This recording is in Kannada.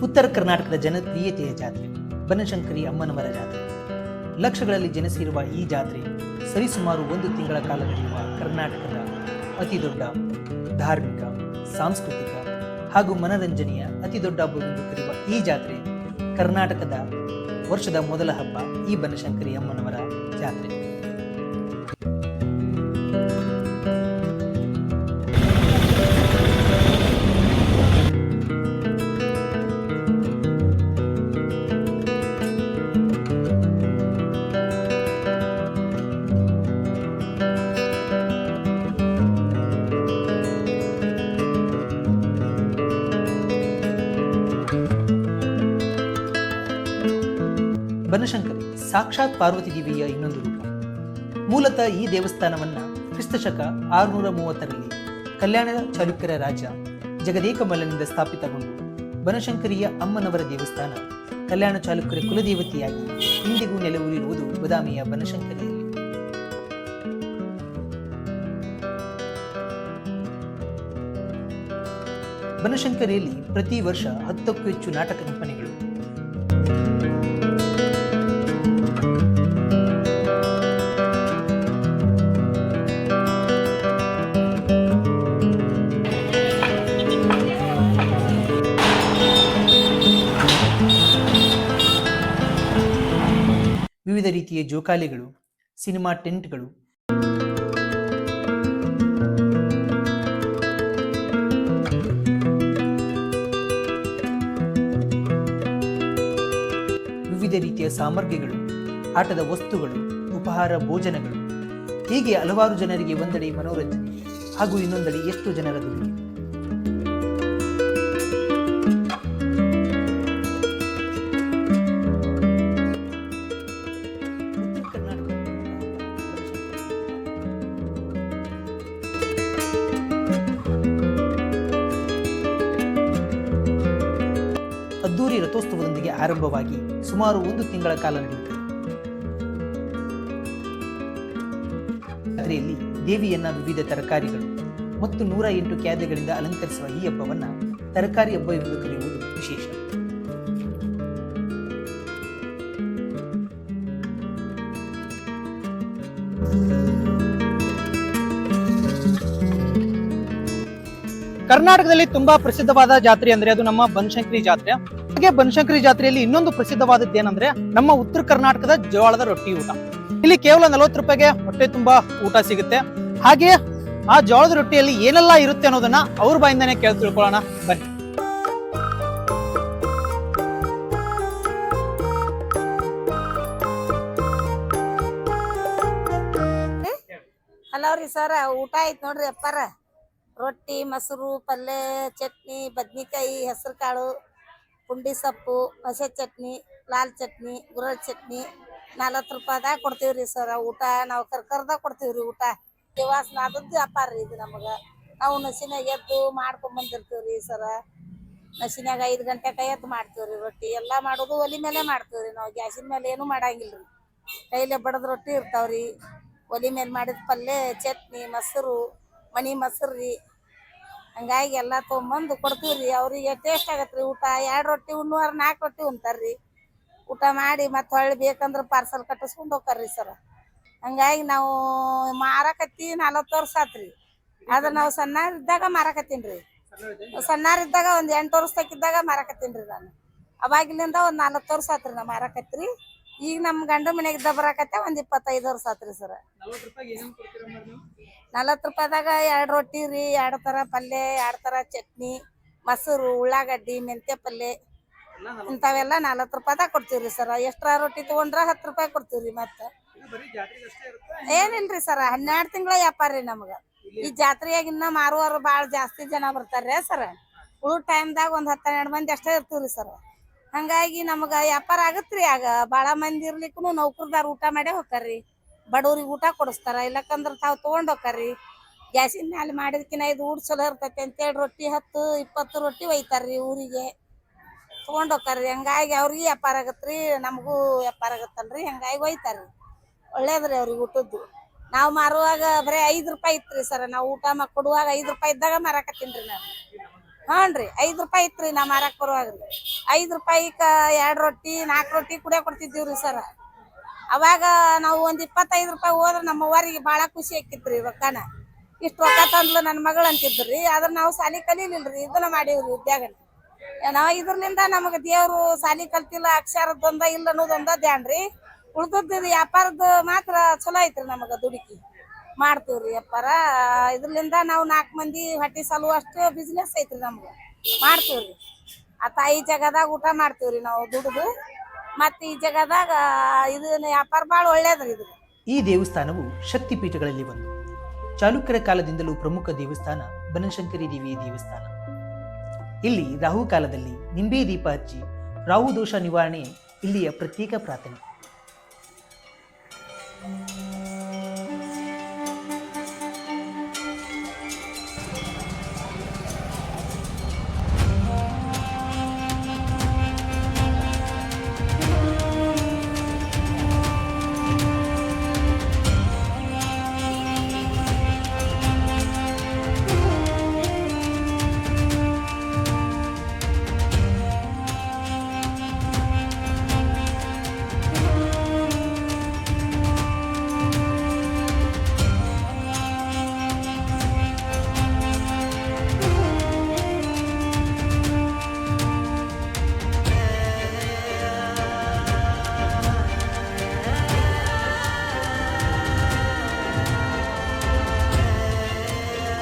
ಉತ್ತರ ಕರ್ನಾಟಕದ ಜನಪ್ರಿಯತೆಯ ಜಾತ್ರೆ ಬನಶಂಕರಿ ಅಮ್ಮನವರ ಜಾತ್ರೆ. ಲಕ್ಷಗಳಲ್ಲಿ ಜನಸಿರುವ ಈ ಜಾತ್ರೆ ಸರಿಸುಮಾರು 1 ತಿಂಗಳ ಕಾಲ ನಡೆಯುವ ಕರ್ನಾಟಕದ ಅತಿದೊಡ್ಡ ಧಾರ್ಮಿಕ, ಸಾಂಸ್ಕೃತಿಕ ಹಾಗೂ ಮನರಂಜನೆಯ ಅತಿದೊಡ್ಡ ಹಬ್ಬವೆಂದು ಕರೆಯುವ ಈ ಜಾತ್ರೆ ಕರ್ನಾಟಕದ ವರ್ಷದ ಮೊದಲ ಹಬ್ಬ ಈ ಬನಶಂಕರಿ ಅಮ್ಮನವರ ಜಾತ್ರೆ. ಬನಶಂಕರಿ ಸಾಕ್ಷಾತ್ ಪಾರ್ವತಿ ದೇವಿಯ ಇನ್ನೊಂದು ರೂಪ. ಮೂಲತಃ ಈ ದೇವಸ್ಥಾನವನ್ನ ಕ್ರಿಸ್ತಶಕ 630ರಲ್ಲಿ ಕಲ್ಯಾಣ ಚಾಲುಕ್ಯರ ರಾಜ ಜಗದೇಕಮಲ್ಲನಿಂದ ಸ್ಥಾಪಿತಗೊಂಡು ಬನಶಂಕರಿಯ ಅಮ್ಮನವರ ದೇವಸ್ಥಾನ ಕಲ್ಯಾಣ ಚಾಲುಕ್ಯರ ಕುಲದೇವತೆಯಾಗಿ ಇಂದಿಗೂ ನೆಲೆಯೂರಿರುವುದು ಬದಾಮಿಯ ಬನಶಂಕರಿಯಲ್ಲಿ. ಬನಶಂಕರಿಯಲ್ಲಿ ಪ್ರತಿ ವರ್ಷ 10ಕ್ಕೂ ಹೆಚ್ಚು ನಾಟಕ ಕಂಪನಿಗಳು, ವಿವಿಧ ರೀತಿಯ ಜೋಕಾಲಿಗಳು, ಸಿನಿಮಾ ಟೆಂಟ್ಗಳು, ವಿವಿಧ ರೀತಿಯ ಸಾಮಗ್ರಿಗಳು, ಆಟದ ವಸ್ತುಗಳು, ಉಪಹಾರ ಭೋಜನಗಳು, ಹೀಗೆ ಹಲವಾರು ಜನರಿಗೆ ಒಂದೆಡೆ ಮನೋರಂಜನೆ ಹಾಗೂ ಇನ್ನೊಂದೆಡೆ ಎಷ್ಟು ಜನರ ದುಡಿಮೆ. ಅದ್ದೂರಿ ರಥೋತ್ಸವದೊಂದಿಗೆ ಆರಂಭವಾಗಿ ಸುಮಾರು 1 ತಿಂಗಳ ಕಾಲ ನಡೆಯುತ್ತದೆ. ಜಾತ್ರೆಯಲ್ಲಿ ದೇವಿಯನ್ನ ವಿವಿಧ ತರಕಾರಿಗಳು ಮತ್ತು 108 ಕ್ಯಾದೆಗಳಿಂದ ಅಲಂಕರಿಸುವ ಈ ಹಬ್ಬವನ್ನ ತರಕಾರಿ ಹಬ್ಬ ಎಂದು ಕರೆಯುವುದು ವಿಶೇಷ. ಕರ್ನಾಟಕದಲ್ಲಿ ತುಂಬಾ ಪ್ರಸಿದ್ಧವಾದ ಜಾತ್ರೆ ಅಂದ್ರೆ ಅದು ನಮ್ಮ ಬನಶಂಕರಿ ಜಾತ್ರೆ. ಹಾಗೆ ಬನಶಂಕರಿ ಜಾತ್ರೆಯಲ್ಲಿ ಇನ್ನೊಂದು ಪ್ರಸಿದ್ಧವಾದದ್ದು ಏನಂದ್ರೆ ನಮ್ಮ ಉತ್ತರ ಕರ್ನಾಟಕದ ಜೋಳದ ರೊಟ್ಟಿ ಊಟ. ಇಲ್ಲಿ ಕೇವಲ 40 ರೂಪಾಯಿಗೆ ಹೊಟ್ಟೆ ತುಂಬಾ ಊಟ ಸಿಗುತ್ತೆ. ಹಾಗೆ ಆ ಜೋಳದ ರೊಟ್ಟಿಯಲ್ಲಿ ಏನೆಲ್ಲ ಇರುತ್ತೆ ಅನ್ನೋದನ್ನ ಅವ್ರ ಬಾಯಿಂದಾನೆ ಕೇಳಿ ತಿಳ್ಕೊಳ್ಳೋಣ ಬನ್ನಿ. ಹಲೋ ರೀ ಸರ್, ಊಟ ಆಯ್ತು ನೋಡ್ರಿ ಅಪ್ಪಾರ. ರೊಟ್ಟಿ, ಮೊಸರು, ಪಲ್ಯ, ಚಟ್ನಿ, ಬದ್ನಿಕಾಯಿ, ಹೆಸರು ಕಾಳು, ಪುಂಡಿ ಸೊಪ್ಪು, ಹಸೆ ಚಟ್ನಿ, ಲಾಲ್ ಚಟ್ನಿ, ಗುರಳ್ ಚಟ್ನಿ 40 ರೂಪಾಯಿದಾಗ ಕೊಡ್ತೀವ್ರಿ ಸರ್ ಊಟ. ನಾವು ಕರ್ಕರ್ದಾಗ ಕೊಡ್ತೀವ್ರಿ ಊಟ. ದೇವಾಸನ ಆದದ್ದು ವ್ಯಾಪಾರ ರೀ ಇದು ನಮಗೆ. ನಾವು ನಸಿನಾಗ ಎದ್ದು ಮಾಡ್ಕೊಂಬಂದಿರ್ತೀವ್ರಿ ಸರ. ನಸಿನಾಗ 5 ಗಂಟೆಗೆ ಎದ್ದು ಮಾಡ್ತೀವ್ರಿ ರೊಟ್ಟಿ. ಎಲ್ಲ ಮಾಡೋದು ಒಲಿ ಮೇಲೆ ಮಾಡ್ತೀವ್ರಿ ನಾವು. ಗ್ಯಾಸಿನ ಮೇಲೆ ಏನೂ ಮಾಡಂಗಿಲ್ರಿ. ಕೈಲೇ ಬಡದ್ ರೊಟ್ಟಿ ಇರ್ತಾವ್ರಿ. ಒಲಿ ಮೇಲೆ ಮಾಡಿದ ಪಲ್ಯ, ಚಟ್ನಿ, ಮೊಸರು, ಮನಿ ಮೊಸರು ರೀ. ಹಂಗಾಗಿ ಎಲ್ಲ ತೊಗೊಂಬಂದು ಕೊಡ್ತೀವ್ರಿ. ಅವ್ರಿಗೆ ಟೇಸ್ಟ್ ಆಗತ್ರಿ ಊಟ. 2 ರೊಟ್ಟಿ ಉಣ್ಣುವಾರ 4 ರೊಟ್ಟಿ ಉಣ್ತಾರ್ರಿ. ಊಟ ಮಾಡಿ ಮತ್ತೆ ಹೊಳ್ಳಿ ಬೇಕಂದ್ರೆ ಪಾರ್ಸಲ್ ಕಟ್ಟಿಸ್ಕೊಂಡು ಹೋಗ್ತಾರ್ರಿ ಸರ. ಹಂಗಾಗಿ ನಾವು ಮಾರಕತ್ತಿ 40 ವರ್ಷ ಆತ್ರಿ. ಆದ್ರೆ ನಾವು ಸಣ್ಣರಿದ್ದಾಗ ಮಾರಕತ್ತೀನಿ ರೀ. ಸಣ್ಣರಿದ್ದಾಗ ಒಂದು 8 ವರ್ಷ ತಕ್ಕಿದ್ದಾಗ ಮಾರಕತ್ತೀನಿ ರೀ ನಾನು. ಅವಾಗಿಲಿಂದ ಒಂದು 40 ವರ್ಷ ಆತ್ರಿ ನಾವು ಮಾರಕತ್ರಿ. ಈಗ ನಮ್ಮ ಗಂಡ ಮನೆಗಿದ್ದ ಬರಾಕತ್ತೆ ಒಂದು 25 ವರ್ಷ ಆತ್ರಿ ಸರ. 40 ರೂಪಾಯಿದಾಗ 2 ರೊಟ್ಟಿ ರೀ, 2 ಥರ ಪಲ್ಯ, 2 ಥರ ಚಟ್ನಿ, ಮೊಸರು, ಉಳ್ಳಾಗಡ್ಡಿ, ಮೆಂತ್ಯ ಪಲ್ಯ ಇಂಥವೆಲ್ಲ 40 ರೂಪಾಯಿದಾಗ ಕೊಡ್ತೀವ್ರಿ ಸರ. ಎಷ್ಟ್ರ ರೊಟ್ಟಿ ತೊಗೊಂಡ್ರೆ 10 ರೂಪಾಯಿ ಕೊಡ್ತೀವ್ರಿ. ಮತ್ತೆ ಏನಿಲ್ರಿ ಸರ, 12 ತಿಂಗಳ ವ್ಯಾಪಾರ ರೀ ನಮ್ಗೆ. ಈ ಜಾತ್ರೆಯಾಗ ಇನ್ನ ಮಾರುವಾರು ಭಾಳ ಜಾಸ್ತಿ ಜನ ಬರ್ತಾರ್ರಿ ಸರ. ಉಳಿದ ಟೈಮ್ದಾಗ ಒಂದು 10-12 ಮಂದಿ ಅಷ್ಟೇ ಇರ್ತೀವ್ರಿ ಸರ. ಹಂಗಾಗಿ ನಮ್ಗೆ ವ್ಯಾಪಾರ ಆಗತ್ರಿ. ಆಗ ಭಾಳ ಮಂದಿ ಇರ್ಲಿಕ್ಕೂ ನೌಕರದಾರ ಊಟ ಮಾಡೇ ಹೋಗ್ತಾರ್ರಿ. ಬಡವ್ರಿಗೆ ಊಟ ಕೊಡಿಸ್ತಾರ. ಇಲ್ಲಕ್ಕಂದ್ರೆ ತಾವು ತೊಗೊಂಡು ಹೋಗ್ತಾರ್ರಿ. ಗ್ಯಾಸಿನ ಮ್ಯಾಲೆ ಮಾಡಿದ್ಕಿನ ಇದು ಊಟ ಚಲೋ ಇರ್ತೈತಿ ಅಂತೇಳಿ ರೊಟ್ಟಿ 10-20 ರೊಟ್ಟಿ ಒಯ್ತಾರ್ರಿ ಊರಿಗೆ ತೊಗೊಂಡು ಹೋಗ್ತಾರ್ರಿ. ಹಂಗಾಗಿ ಅವ್ರಿಗೆ ವ್ಯಾಪಾರ ಆಗತ್ರಿ, ನಮಗೂ ವ್ಯಾಪಾರ ಆಗತ್ತಲ್ರಿ. ಹಂಗಾಗಿ ಒಯ್ತಾರ್ರಿ. ಒಳ್ಳೇದ್ರಿ ಅವ್ರಿಗೆ ಊಟದ್ದು. ನಾವು ಮಾರುವಾಗ ಬರೀ 5 ರೂಪಾಯಿ ಇತ್ರಿ ಸರ್. ನಾವು ಊಟ ಕೊಡುವಾಗ 5 ರೂಪಾಯಿ ಇದ್ದಾಗ ಮಾರಾಕತ್ತೀನಿ ರೀ ನಾನು. ಹಾನ್ರಿ 5 ರೂಪಾಯಿ ಇತ್ರಿ ನಾ ಮಾರಾಕ್ ಬರುವಾಗ್ರಿ 5 ರೂಪಾಯಿಕ 2 ರೊಟ್ಟಿ 4 ರೊಟ್ಟಿ ಕುಡಿಯ ಕೊಡ್ತಿದ್ದೀವ್ರಿ ಸರ್. ಅವಾಗ ನಾವು ಒಂದ್ 25 ರೂಪಾಯಿ ಹೋದ್ರ ನಮ್ಮ ಅವ್ವರಿಗೆ ಬಾಳ ಖುಷಿ ಆಕಿತ್ರಿ ರೊಕ್ಕನ. ಇಷ್ಟು ರೊಕ್ಕ ತಂದ್ಲು ನನ್ನ ಮಗಳು ಅಂತಿದ್ರಿ. ಆದ್ರ ನಾವು ಸಾಲಿ ಕಲೀಲಿಲ್ರಿ, ಇದನ್ನ ಮಾಡೀವ್ರಿ ಉದ್ಯೋಗನ. ನಾವ್ ಇದ್ರಲಿಂದ ನಮಗ ದೇವ್ರು ಸಾಲಿ ಕಲ್ತಿಲ್ಲ ಅಕ್ಷರದೊಂದ ಇಲ್ಲ ಅನ್ನೋದೊಂದ ಧ್ಯಾನ್ರಿ. ಉಳ್ದದ್ದು ವ್ಯಾಪಾರದ ಮಾತ್ರ ಚಲೋ ಐತ್ರಿ ನಮಗ ದುಡುಕಿ ಮಾಡ್ತೀವ್ರಿ ವ್ಯಾಪಾರ. ಇದ್ರಲಿಂದ ನಾವು 4 ಮಂದಿ ಹೊಟ್ಟಿ ಸಲುವಷ್ಟು ಬಿಸ್ನೆಸ್ ಐತ್ರಿ ನಮ್ಗ ಮಾಡ್ತೀವ್ರಿ. ಆ ತಾಯಿ ಜಗದಾಗ ಊಟ ಮಾಡ್ತೀವ್ರಿ ನಾವು ದುಡ್ದು. ಮತ್ತ ಈ ಜಗದಾಗ ಇದನ್ನ ವ್ಯಾಪಾರ ಬಾಳ ಒಳ್ಳೇದ್ರಿ ಇದು. ಈ ದೇವಸ್ಥಾನವು ಶಕ್ತಿಪೀಠಗಳಲ್ಲಿ ಒಂದು. ಚಾಲುಕ್ಯರ ಕಾಲದಿಂದಲೂ ಪ್ರಮುಖ ದೇವಸ್ಥಾನ ಬನಶಂಕರಿ ದೇವಿಯ ದೇವಸ್ಥಾನ. ಇಲ್ಲಿ ರಾಹು ಕಾಲದಲ್ಲಿ ನಿಂಬೆ ದೀಪ ಹಚ್ಚಿ ರಾಹು ದೋಷ ನಿವಾರಣೆ ಇಲ್ಲಿಯ ಪ್ರತ್ಯೇಕ ಪ್ರಾರ್ಥನೆ.